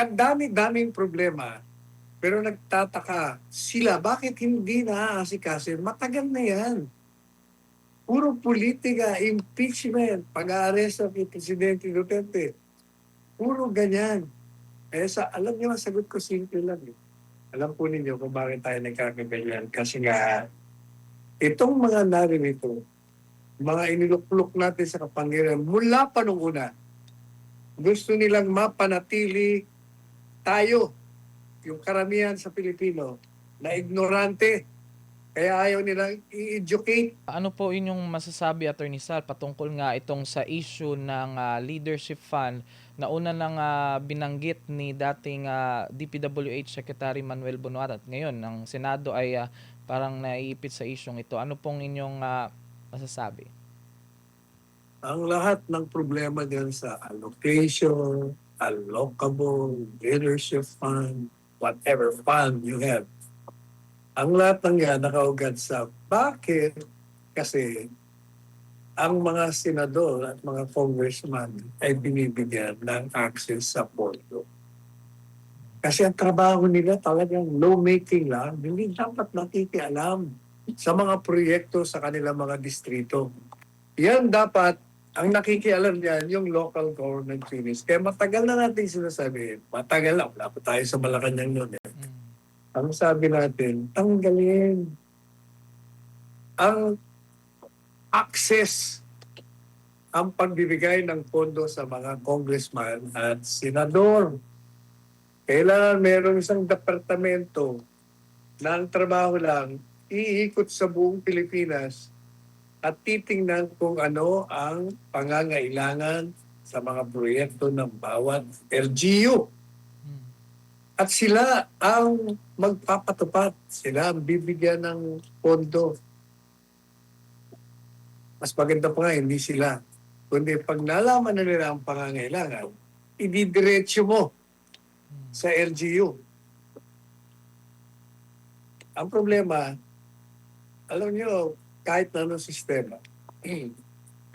kadami-daming problema. Pero nagtataka sila, bakit hindi naaasikaso? Matagal na yan. Puro politika, impeachment, pag-aaresto kay Presidente Duterte. Puro ganyan. Alam niyo, ang sagot ko simple lang. Alam po ninyo kung bakit tayo nagkakaganyan. Kasi nga, itong mga narinito, mga iniluklok natin sa kapangyarihan, mula pa nung una, gusto nilang mapanatili tayo, yung karamihan sa Pilipino, na ignorante. Kaya ayaw nilang i-educate. Ano po inyong masasabi, Attorney Sal, patungkol nga itong sa issue ng leadership fund na una nang binanggit ni dating DPWH Secretary Manuel Bonoat at ngayon ang Senado ay parang naiipit sa isyong ito. Ano pong inyong masasabi? Ang lahat ng problema diyan sa allocation, allocable, leadership fund, whatever fund you have, ang lahat ng yan nakaugat sa bakit kasi ang mga senador at mga congressman ay binibigyan ng access sa pondo. Kasi ang trabaho nila talagang lawmaking lang, hindi dapat nakikialam sa mga proyekto sa kanilang mga distrito. Yan dapat, ang nakikialam yan, yung local government units. Kaya matagal na natin sinasabi, matagal na, wala pa tayo sa Malacanang noon. Ang sabi natin, tanggalin ang access, ang pagbibigay ng pondo sa mga congressman at senador. Kailangan mayroong isang departamento na ang trabaho lang iikot sa buong Pilipinas at titingnan kung ano ang pangangailangan sa mga proyekto ng bawat LGU. At sila ang magpapatupad. Sila ang bibigyan ng pondo. Mas maganda pa nga, hindi sila. Kundi pag nalaman na nila ang pangangailangan, ididiretso mo sa LGU. Ang problema, alam nyo, kahit na anong sistema,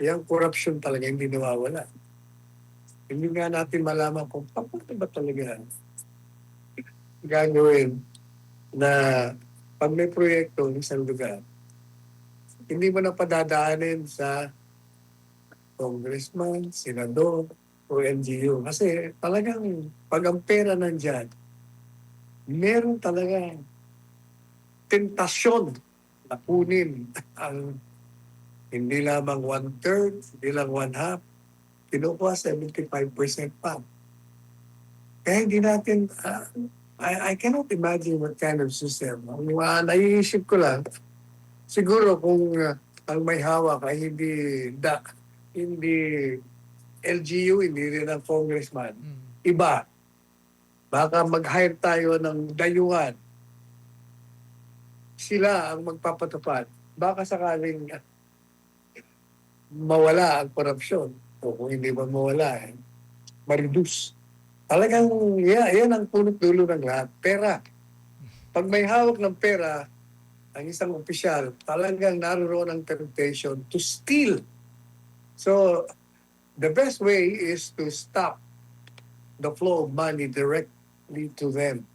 yung corruption talaga hindi nawawala. Hindi nga natin malaman kung paano ba talaga gagawin na pag may proyekto ng isang lugar, hindi mo na padadaanin sa congressman, senador, o NGO. Kasi talagang pag ang pera nandyan, meron talaga tentasyon na kunin ang hindi lamang 1/3, hindi lang 1/2, kinukuha 75% pa. Kaya hindi natin, I cannot imagine what kind of system. Ang naiisip ko lang, siguro kung ang may hawak ay hindi LGU, hindi rin ang congressman, iba. Baka mag-hire tayo ng dayuhan. Sila ang magpapatupad. Baka sakaling mawala ang korupsyon. O kung hindi man mawala, ma-reduce. Talagang yan ang punot dulo ng lahat. Pera. Pag may hawak ng pera, ang isang opisyal, talagang naroon ang temptation to steal. So, the best way is to stop the flow of money directly to them.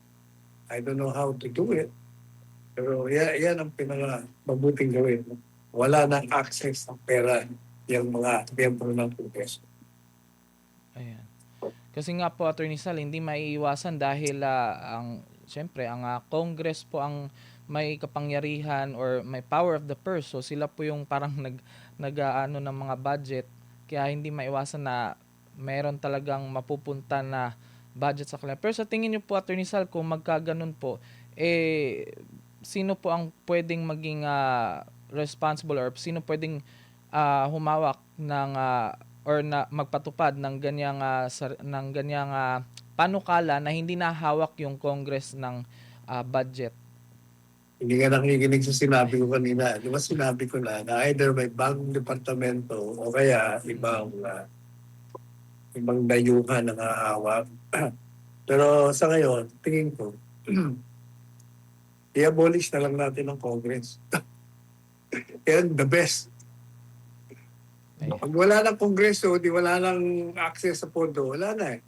I don't know how to do it. Pero yan ang pinaka-mabuting gawin. Wala nang access ng pera yung mga miyembro ng Kongreso. Ayan. Kasi nga po, Attorney Sal, hindi maiiwasan dahil siyempre, ang Congress po ang may kapangyarihan or may power of the purse. So sila po yung parang nag-ano ng mga budget. Kaya hindi maiwasan na mayroon talagang mapupunta na budget sa kanila. Pero sa tingin niyo po, Attorney Sal, kung magkaganon po, sino po ang pwedeng maging responsible or sino pwedeng humawak ng or na magpatupad ng ganyang panukala na hindi nahawak yung Congress ng budget? Hindi ka nakikinig sa sinabi ko kanina. Di ba sinabi ko na either may bagong departamento o kaya ibang dayuhan na nakahawak. Pero sa ngayon, tingin ko, i-abolish na lang natin ang Congress. And the best. Pag wala ng Kongreso, di wala ng access sa pondo, wala na eh.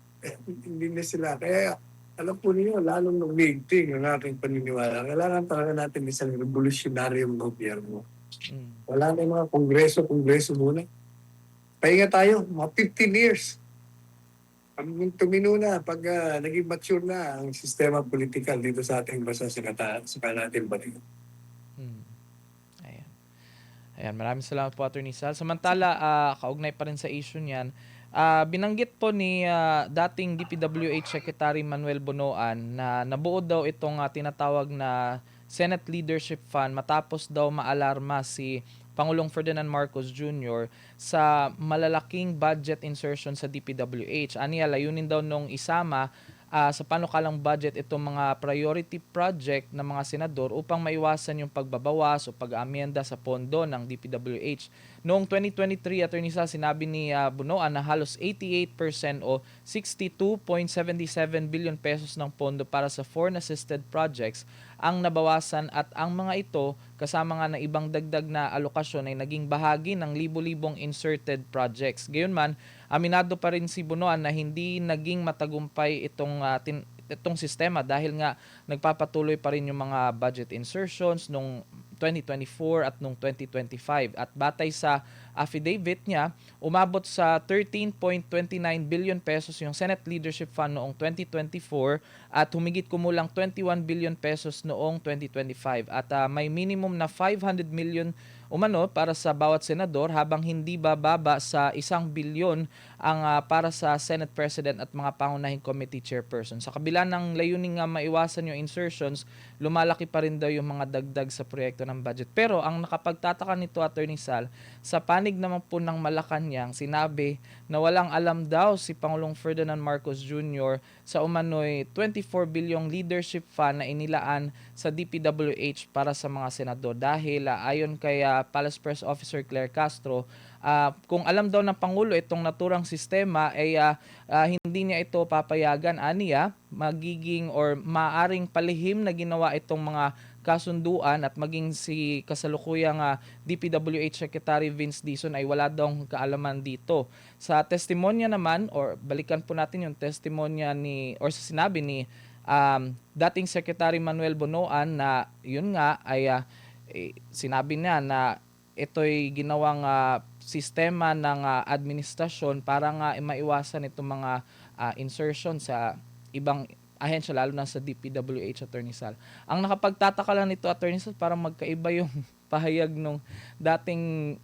Hindi na sila. Kaya alam po niyo, lalong nag-maintain ang aking paniniwala. Kailangan talaga natin isang revolutionaryong gobyerno. Mm. Wala na yung mga kongreso muna. Pahinga tayo, mga 15 years. Pag tumino na, pag naging mature na ang sistema politikal dito sa ating bansa, saka natin balik. Mm. Ayan. Ayan, maraming salamat po, Attorney Sal. Samantala, kaugnay pa rin sa issue niyan, binanggit po ni dating DPWH Secretary Manuel Bonoan na nabuo daw itong tinatawag na Senate Leadership Fund matapos daw maalarma si Pangulong Ferdinand Marcos Jr. sa malalaking budget insertion sa DPWH. Aniya, layunin daw nung isama sa panukalang budget itong mga priority project ng mga senador upang maiwasan yung pagbabawas o pag-aamyenda sa pondo ng DPWH. Noong 2023, Attorney Sal, sinabi ni Bunoan na halos 88% o 62.77 billion pesos ng pondo para sa foreign assisted projects ang nabawasan at ang mga ito kasama nga ng ibang dagdag na alokasyon ay naging bahagi ng libo-libong inserted projects. Gayunman, aminado pa rin si Bunoan na hindi naging matagumpay itong sistema dahil nga nagpapatuloy pa rin yung mga budget insertions nung 2024 at nung 2025. At batay sa affidavit niya, umabot sa 13.29 billion pesos yung Senate Leadership Fund noong 2024 at humigit kumulang 21 billion pesos noong 2025. At may minimum na 500 million umano para sa bawat senador habang hindi bababa sa 1 bilyon ang para sa Senate President at mga pangunahing committee chairperson. Sa kabila ng layuning nga maiwasan yung insertions, lumalaki pa rin daw yung mga dagdag sa proyekto ng budget. Pero ang nakapagtataka nito, Attorney Sal, sa panig naman po ng Malacanang, sinabi na walang alam daw si Pangulong Ferdinand Marcos Jr. sa umano'y 24 bilyong leadership fund na inilaan sa DPWH para sa mga senador. Dahil ayon kay Palace Press Officer Claire Castro, kung alam daw ng Pangulo itong naturang sistema ay hindi niya ito papayagan, aniya magiging or maaring palihim na ginawa itong mga kasunduan at maging si kasalukuyang DPWH Secretary Vince Dizon ay wala daw kaalaman dito. Sa testimonya naman, or balikan po natin yung testimonya or sa sinabi ni dating Secretary Manuel Bonoan na yun nga ay sinabi niya na ito'y ginawang sistema ng administrasyon para nga maiwasan itong mga insertion sa ibang ahensya, lalo na sa DPWH, Attorney Sal. Ang nakapagtataka lang nito, Attorney Sal, parang magkaiba yung pahayag nung dating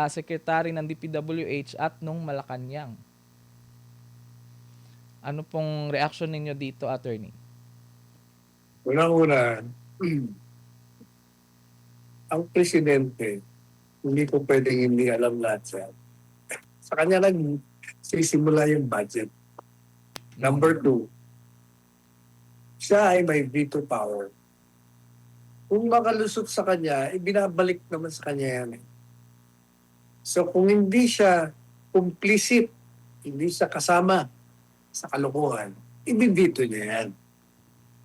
secretary ng DPWH at nung Malacanang. Ano pong reaction ninyo dito, Attorney? Unang-una, ang presidente, hindi ko pwedeng hindi alam lahat siya. Sa kanya lang sisimula yung budget. Number 2, siya ay may veto power. Kung makalusot sa kanya, ibinabalik naman sa kanya yan. So kung hindi siya complicit, hindi siya kasama sa kalokohan, ibibito niya yan.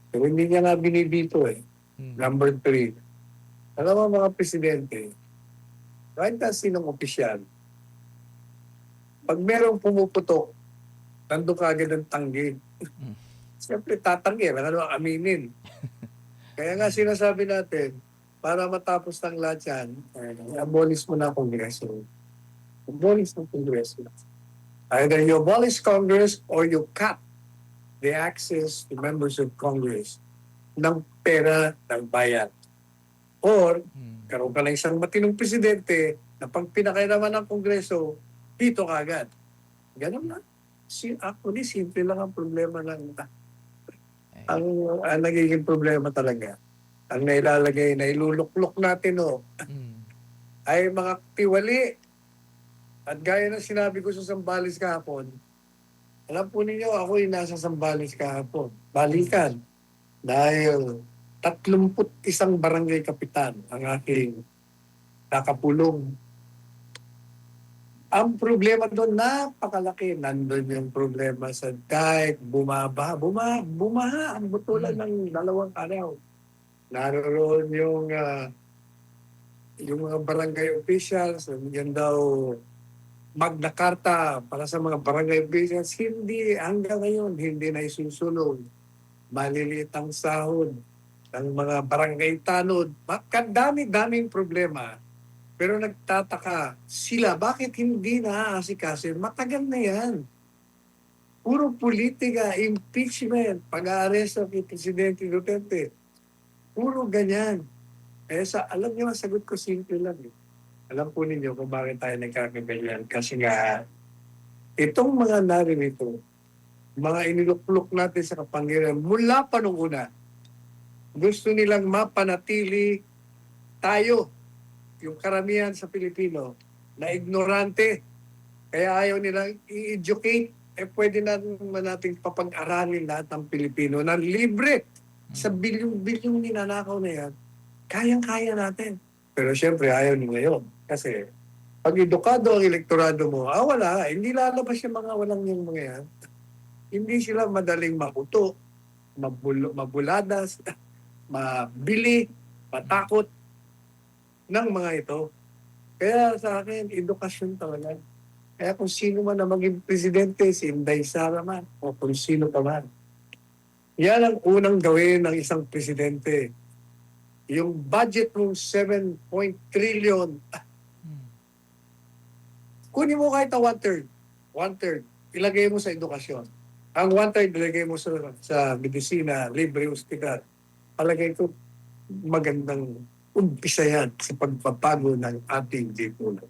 Pero hindi niya nga binibito eh. Number 3, alam mo mga presidente, kahit na sinong opisyal, pag merong pumuputok, nandun ka agad ang tanggi. Siyempre tatanggi, ano aminin. Kaya nga sinasabi natin, para matapos ng lahat yan, abolish mo na ang Kongreso. Abolish ng Kongreso. Either you abolish Congress or you cut the access to members of Congress ng pera ng bayan. Or, karoon ka lang isang matinong presidente na pag pinakairaman ng Kongreso, dito ka agad. Ganun na. Actually, simple lang ang problema ng ang nagiging problema talaga. Ang nailalagay na iluluklok natin ay mga tiwali. At gaya ng sinabi ko sa Zambales kahapon, alam po ninyo, ako ay nasa Zambales kahapon. Balikan. Dahil 31 barangay kapitan ang aking nakapulong. Ang problema doon, napakalaki. Nandun yung problema sa dike, bumaha. Ang butulan ng 2 araw. Naroon yung mga barangay officials, yan daw Magna Carta para sa mga barangay officials, hindi hanggang ngayon, hindi na isusunod. Maliliit ang sahod ng mga barangay tanod. Dami-daming problema. Pero nagtataka sila, bakit hindi naaasikaso? Matagal na yan. Puro politika, impeachment, pag-aaresto kay Presidente Duterte. Puro ganyan. Alam niyo, ang sagot ko simple lang. Alam po ninyo kung bakit tayo nagkakaganyan. Kasi nga, itong mga naririto, mga iniluklok natin sa kapangyarihan, mula pa nung una, gusto nilang mapanatili tayo, yung karamihan sa Pilipino, na ignorante. Kaya ayaw nilang i-educate. Pwede natin papag-aralin lahat ng Pilipino na libre sa bilyong-bilyong ninanakaw na yan. Kayang-kaya natin. Pero siyempre, ayaw nyo ngayon. Kasi pag edukado ang elektorado mo, wala. Hindi lalabas yung mga walang yung mga yan. Hindi sila madaling makuto, mabuladas, mabili, matakot ng mga ito. Kaya sa akin, edukasyon talaga. Kaya kung sino man na maging presidente, si Inday Sara man, o kung sino pa man, yan ang unang gawin ng isang presidente. Yung budget mong 7 trillion, kunin mo kahit na one-third, ilagay mo sa edukasyon. Ang one-third, ilagay mo sa medisina, libre hospital. Palagay ko magandang umpisa yan sa pagpapago ng ating lipunan.